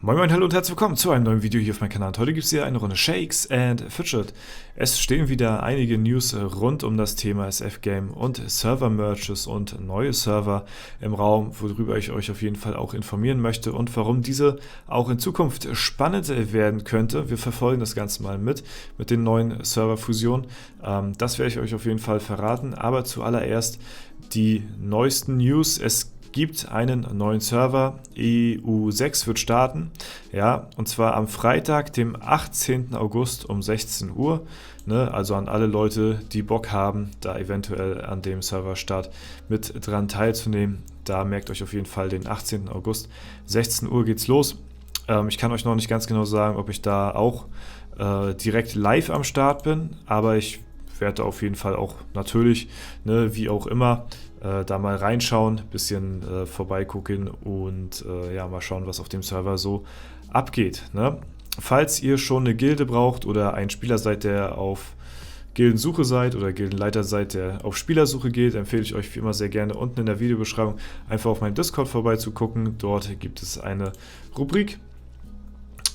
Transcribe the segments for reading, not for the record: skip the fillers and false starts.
Moin Moin, hallo und herzlich willkommen zu einem neuen Video hier auf meinem Kanal. Und heute gibt es hier eine Runde Shakes and Fidget. Es stehen wieder einige News rund um das Thema SF-Game und Server-Merges und neue Server im Raum, worüber ich euch auf jeden Fall auch informieren möchte und warum diese auch in Zukunft spannend werden könnte. Wir verfolgen das Ganze mal mit den neuen Serverfusionen. Das werde ich euch auf jeden Fall verraten, aber zuallererst die neuesten News. Es gibt einen neuen Server, EU6 wird starten, ja, und zwar am Freitag, dem 18. August um 16 Uhr, ne, also an alle Leute, die Bock haben, da eventuell an dem Serverstart mit dran teilzunehmen, da merkt euch auf jeden Fall den 18. August, 16 Uhr geht's los. Ich kann euch noch nicht ganz genau sagen, ob ich da auch direkt live am Start bin, aber ich werde auf jeden Fall auch natürlich, ne, wie auch immer, da mal reinschauen, bisschen vorbeigucken und ja, mal schauen, was auf dem Server so abgeht, ne? Falls ihr schon eine Gilde braucht oder ein Spieler seid, der auf Gildensuche seid oder Gildenleiter seid, der auf Spielersuche geht, empfehle ich euch wie immer sehr gerne unten in der Videobeschreibung einfach auf meinen Discord vorbeizugucken. Dort gibt es eine Rubrik,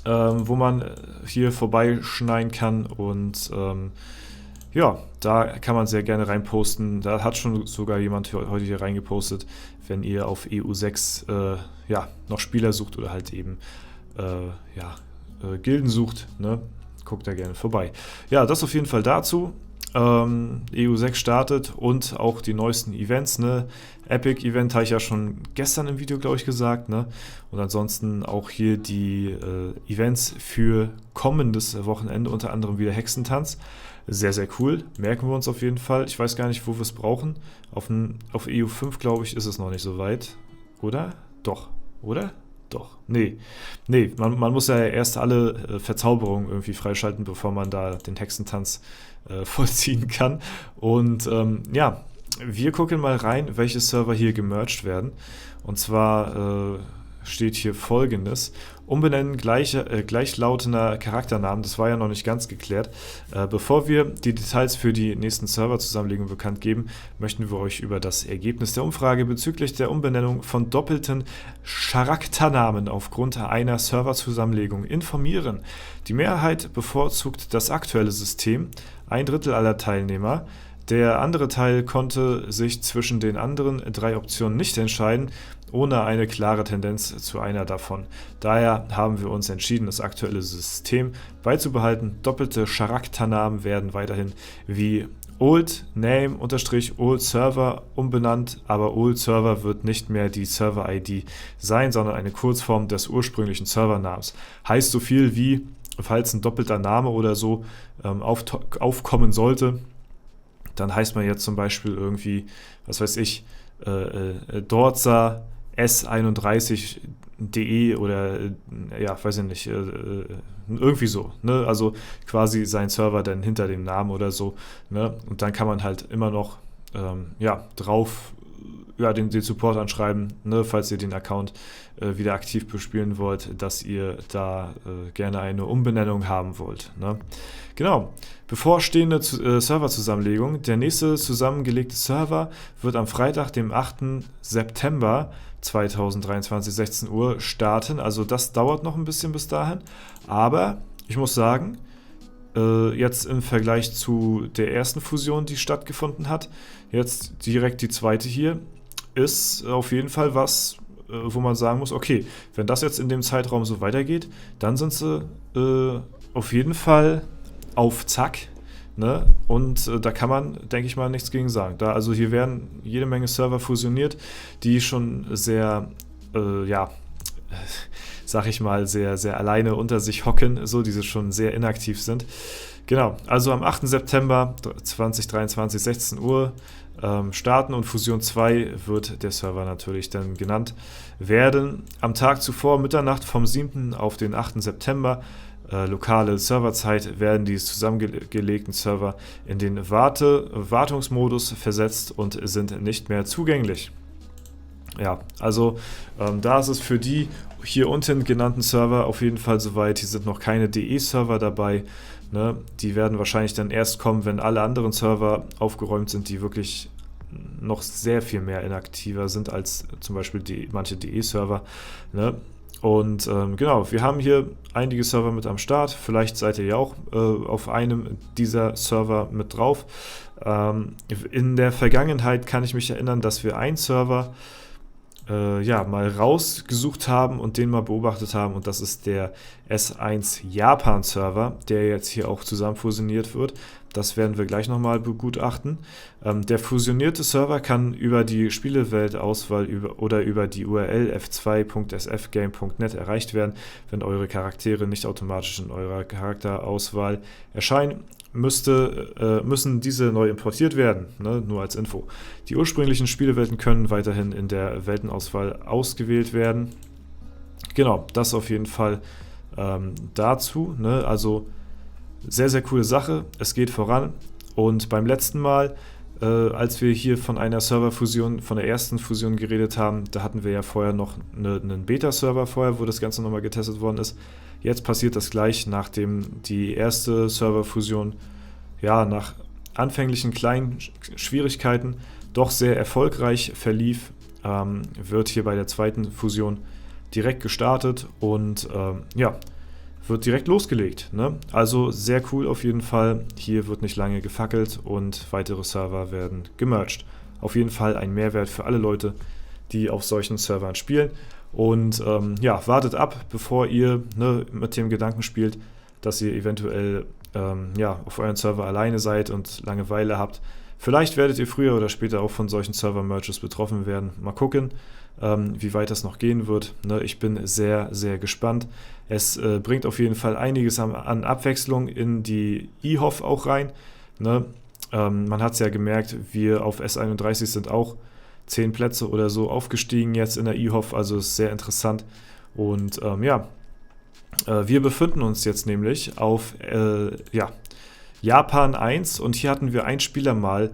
wo man hier vorbeischneiden kann und ja, da kann man sehr gerne reinposten. Da hat schon sogar jemand heute hier reingepostet, wenn ihr auf EU6 ja, noch Spieler sucht oder halt eben Gilden sucht, ne? Guckt da gerne vorbei. Ja, das auf jeden Fall dazu. EU6 startet und auch die neuesten Events, ne? Epic Event habe ich ja schon gestern im Video, glaube ich, gesagt, ne? Und ansonsten auch hier die Events für kommendes Wochenende, unter anderem wieder Hexentanz. Sehr, sehr cool. Merken wir uns auf jeden Fall. Ich weiß gar nicht, wo wir es brauchen. Auf EU5, glaube ich, ist es noch nicht so weit. Oder? Doch. Oder? Doch. Nee. Nee, man muss ja erst alle Verzauberungen irgendwie freischalten, bevor man da den Hexentanz vollziehen kann. Und ja, wir gucken mal rein, welche Server hier gemerged werden. Und zwar steht hier Folgendes: Umbenennen gleichlautender Charakternamen. Das war ja noch nicht ganz geklärt. Bevor wir die Details für die nächsten Serverzusammenlegungen bekannt geben, möchten wir euch über das Ergebnis der Umfrage bezüglich der Umbenennung von doppelten Charakternamen aufgrund einer Serverzusammenlegung informieren. Die Mehrheit bevorzugt das aktuelle System, 1/3 aller Teilnehmer. Der andere Teil konnte sich zwischen den anderen 3 Optionen nicht entscheiden, ohne eine klare Tendenz zu einer davon. Daher haben wir uns entschieden, das aktuelle System beizubehalten. Doppelte Charakternamen werden weiterhin wie Old Name _ Old Server umbenannt, aber Old Server wird nicht mehr die Server-ID sein, sondern eine Kurzform des ursprünglichen Servernamens. Heißt so viel wie, falls ein doppelter Name oder so aufkommen sollte, dann heißt man jetzt zum Beispiel irgendwie, was weiß ich, Dorza S31.de oder ja, weiß ich nicht, irgendwie so, ne? Also quasi sein Server dann hinter dem Namen oder so, ne? Und dann kann man halt immer noch ja, drauf den Support anschreiben, ne, falls ihr den Account wieder aktiv bespielen wollt, dass ihr da gerne eine Umbenennung haben wollt, ne? Genau, bevorstehende Serverzusammenlegung. Der nächste zusammengelegte Server wird am Freitag, dem 8. September 2023, 16 Uhr starten. Also das dauert noch ein bisschen bis dahin, aber ich muss sagen, jetzt im Vergleich zu der ersten Fusion, die stattgefunden hat, jetzt direkt die zweite hier, ist auf jeden Fall was, wo man sagen muss, okay, wenn das jetzt in dem Zeitraum so weitergeht, dann sind sie auf jeden Fall auf Zack, ne? Und da kann man, denke ich mal, nichts gegen sagen. Also hier werden jede Menge Server fusioniert, die schon sehr, ja, sag ich mal, sehr, sehr alleine unter sich hocken, so, die schon sehr inaktiv sind. Genau, also am 8. September 2023, 16 Uhr starten und Fusion 2 wird der Server natürlich dann genannt werden. Am Tag zuvor, Mitternacht vom 7. auf den 8. September, lokale Serverzeit, werden die zusammengelegten Server in den Wartungsmodus versetzt und sind nicht mehr zugänglich. Ja, also da ist es für die hier unten genannten Server auf jeden Fall soweit. Hier sind noch keine DE-Server dabei. Ne? Die werden wahrscheinlich dann erst kommen, wenn alle anderen Server aufgeräumt sind, die wirklich noch sehr viel mehr inaktiver sind als zum Beispiel manche DE-Server. Ne? Und genau, wir haben hier einige Server mit am Start. Vielleicht seid ihr ja auch auf einem dieser Server mit drauf. In der Vergangenheit kann ich mich erinnern, dass wir einen Server mal rausgesucht haben und den mal beobachtet haben, und das ist der S1 Japan Server, der jetzt hier auch zusammen fusioniert wird. Das werden wir gleich nochmal begutachten. Der fusionierte Server kann über die Spieleweltauswahl oder über die URL f2.sfgame.net erreicht werden. Wenn eure Charaktere nicht automatisch in eurer Charakterauswahl erscheinen, müssen diese neu importiert werden, ne? Nur als Info. Die ursprünglichen Spielewelten können weiterhin in der Weltenauswahl ausgewählt werden. Genau, das auf jeden Fall dazu. Ne? Also sehr, sehr coole Sache. Es geht voran. Und beim letzten Mal, als wir hier von einer Serverfusion, von der ersten Fusion geredet haben, da hatten wir ja vorher noch einen Beta-Server vorher, wo das Ganze nochmal getestet worden ist. Jetzt passiert das gleich, nachdem die erste Serverfusion ja nach anfänglichen kleinen Schwierigkeiten doch sehr erfolgreich verlief, wird hier bei der zweiten Fusion direkt gestartet und wird direkt losgelegt. Ne? Also sehr cool auf jeden Fall. Hier wird nicht lange gefackelt und weitere Server werden gemerged. Auf jeden Fall ein Mehrwert für alle Leute, die auf solchen Servern spielen. Und wartet ab, bevor ihr mit dem Gedanken spielt, dass ihr eventuell auf euren Server alleine seid und Langeweile habt. Vielleicht werdet ihr früher oder später auch von solchen Server-Merges betroffen werden. Mal gucken, wie weit das noch gehen wird. Ne? Ich bin sehr, sehr gespannt. Es bringt auf jeden Fall einiges an Abwechslung in die eHof auch rein. Ne? Man hat es ja gemerkt, wir auf S31 sind auch 10 Plätze oder so aufgestiegen jetzt in der eHof, also ist sehr interessant. Und wir befinden uns jetzt nämlich auf Japan 1 und hier hatten wir einen Spieler mal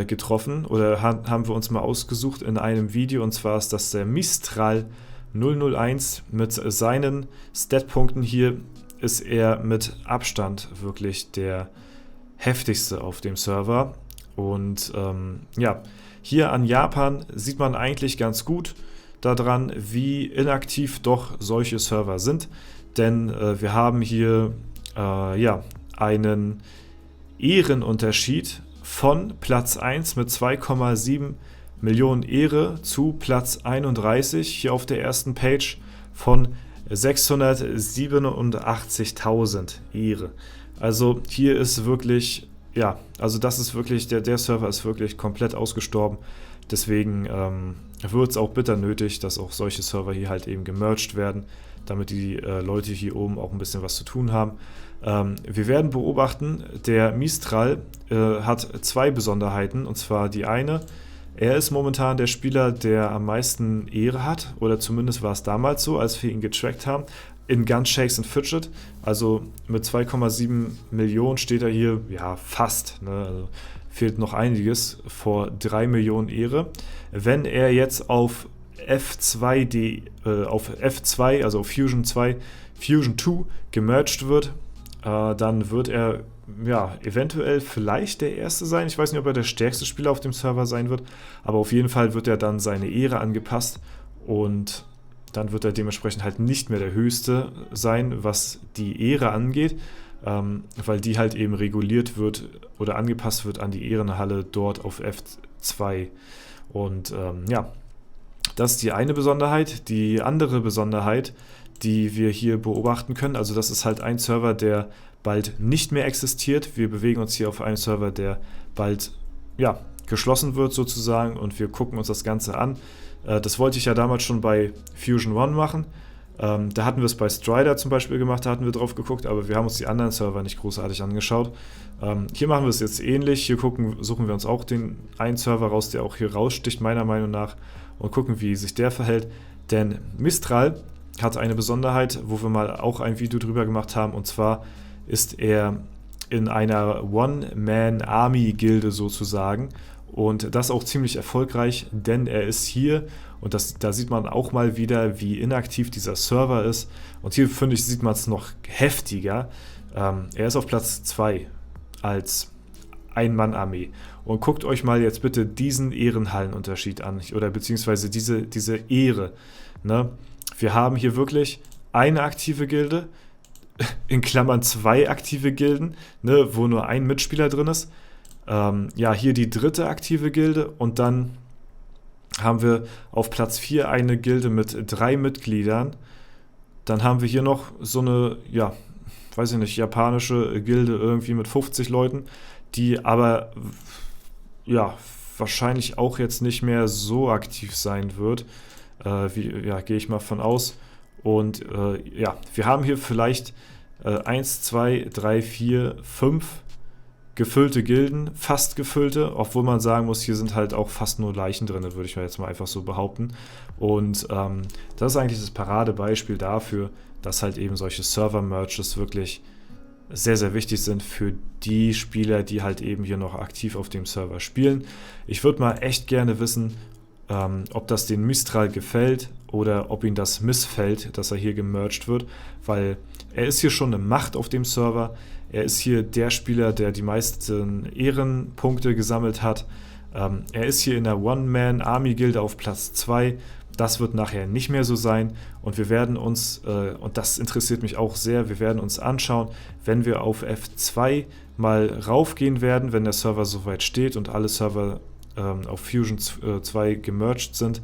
getroffen oder haben wir uns mal ausgesucht in einem Video, und zwar ist das der Mistral 001. Mit seinen Statpunkten hier ist er mit Abstand wirklich der heftigste auf dem Server. Und hier an Japan sieht man eigentlich ganz gut daran, wie inaktiv doch solche Server sind. Denn wir haben hier einen Ehrenunterschied von Platz 1 mit 2,7 Millionen Ehre zu Platz 31 hier auf der ersten Page von 687.000 Ehre. Also hier ist wirklich, das ist wirklich, der Server ist wirklich komplett ausgestorben. Deswegen wird es auch bitter nötig, dass auch solche Server hier halt eben gemerged werden, damit die Leute hier oben auch ein bisschen was zu tun haben. Wir werden beobachten, der Mistral hat zwei Besonderheiten, und zwar die eine, er ist momentan der Spieler, der am meisten Ehre hat, oder zumindest war es damals so, als wir ihn getrackt haben, in Gun Shakes and Fidget. Also mit 2,7 Millionen steht er hier, fast, ne? Also fehlt noch einiges vor 3 Millionen Ehre. Wenn er jetzt auf F2, also auf Fusion 2 gemerged wird, dann wird er eventuell vielleicht der Erste sein. Ich weiß nicht, ob er der stärkste Spieler auf dem Server sein wird, aber auf jeden Fall wird er dann seine Ehre angepasst und dann wird er dementsprechend halt nicht mehr der Höchste sein, was die Ehre angeht, weil die halt eben reguliert wird oder angepasst wird an die Ehrenhalle dort auf F2. Und das ist die eine Besonderheit. Die andere Besonderheit, die wir hier beobachten können, also das ist halt ein Server, der bald nicht mehr existiert. Wir bewegen uns hier auf einen Server, der bald geschlossen wird sozusagen, und wir gucken uns das Ganze an. Das wollte ich ja damals schon bei Fusion 1 machen. Da hatten wir es bei Strider zum Beispiel gemacht, da hatten wir drauf geguckt, aber wir haben uns die anderen Server nicht großartig angeschaut. Hier machen wir es jetzt ähnlich. Hier suchen wir uns auch den einen Server raus, der auch hier raussticht, meiner Meinung nach, und gucken, wie sich der verhält. Denn Mistral hat eine Besonderheit, wo wir mal auch ein Video drüber gemacht haben, und zwar ist er in einer One-Man-Army-Gilde sozusagen, und das auch ziemlich erfolgreich, denn er ist hier, und da sieht man auch mal wieder, wie inaktiv dieser Server ist, und hier, finde ich, sieht man es noch heftiger. Er ist auf Platz 2 als Ein-Mann-Armee. Und guckt euch mal jetzt bitte diesen Ehrenhallenunterschied an, oder beziehungsweise diese Ehre. Ne? Wir haben hier wirklich eine aktive Gilde, in Klammern 2 aktive Gilden, ne, wo nur ein Mitspieler drin ist. Ja, hier die dritte aktive Gilde und dann haben wir auf Platz 4 eine Gilde mit 3 Mitgliedern. Dann haben wir hier noch so eine, ja, weiß ich nicht, japanische Gilde irgendwie mit 50 Leuten, die aber, ja, wahrscheinlich auch jetzt nicht mehr so aktiv sein wird. Gehe ich mal von aus. Und ja, wir haben hier vielleicht 1, 2, 3, 4, 5 gefüllte Gilden, fast gefüllte, obwohl man sagen muss, hier sind halt auch fast nur Leichen drin, würde ich mal jetzt mal einfach so behaupten. Und das ist eigentlich das Paradebeispiel dafür, dass halt eben solche Server-Merges wirklich sehr, sehr wichtig sind für die Spieler, die halt eben hier noch aktiv auf dem Server spielen. Ich würde mal echt gerne wissen, ob das den Mistral gefällt oder ob ihm das missfällt, dass er hier gemerged wird, weil er ist hier schon eine Macht auf dem Server. Er ist hier der Spieler, der die meisten Ehrenpunkte gesammelt hat. Er ist hier in der One-Man-Army-Gilde auf Platz 2. Das wird nachher nicht mehr so sein und wir werden uns, und das interessiert mich auch sehr, wir werden uns anschauen, wenn wir auf F2 mal raufgehen werden, wenn der Server soweit steht und alle Server auf Fusion 2 gemerged sind,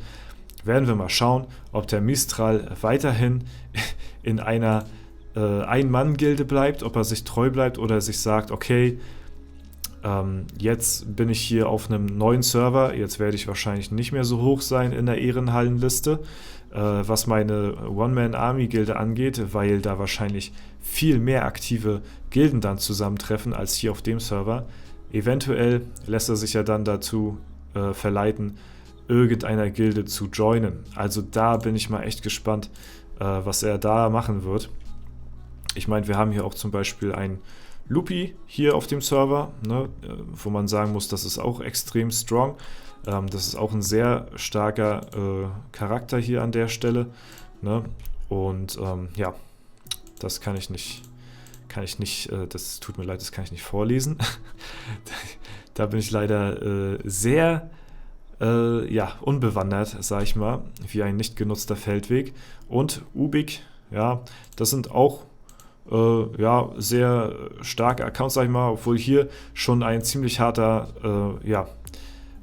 werden wir mal schauen, ob der Mistral weiterhin in einer Ein-Mann-Gilde bleibt, ob er sich treu bleibt oder sich sagt, okay, jetzt bin ich hier auf einem neuen Server, jetzt werde ich wahrscheinlich nicht mehr so hoch sein in der Ehrenhallenliste, was meine One-Man-Army-Gilde angeht, weil da wahrscheinlich viel mehr aktive Gilden dann zusammentreffen als hier auf dem Server. Eventuell lässt er sich ja dann dazu verleiten, irgendeiner Gilde zu joinen. Also da bin ich mal echt gespannt, was er da machen wird. Ich meine, wir haben hier auch zum Beispiel ein Lupi hier auf dem Server, ne, wo man sagen muss, das ist auch extrem strong. Das ist auch ein sehr starker Charakter hier an der Stelle. Ne? Und ja, das kann ich nicht, das tut mir leid, das kann ich nicht vorlesen. Da bin ich leider sehr ja, unbewandert, sag ich mal, wie ein nicht genutzter Feldweg. Und Ubik, ja, das sind auch ja, sehr starke Accounts, sag ich mal, obwohl hier schon ein ziemlich harter ja,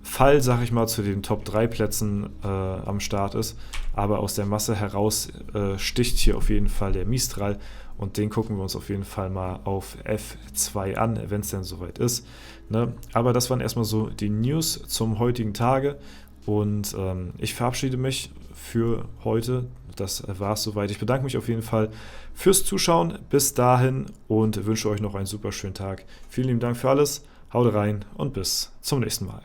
Fall, sag ich mal, zu den Top 3 Plätzen am Start ist. Aber aus der Masse heraus sticht hier auf jeden Fall der Mistral und den gucken wir uns auf jeden Fall mal auf F2 an, wenn es denn soweit ist. Ne? Aber das waren erstmal so die News zum heutigen Tage und ich verabschiede mich für heute. Das war es soweit. Ich bedanke mich auf jeden Fall fürs Zuschauen. Bis dahin und wünsche euch noch einen super schönen Tag. Vielen lieben Dank für alles. Haut rein und bis zum nächsten Mal.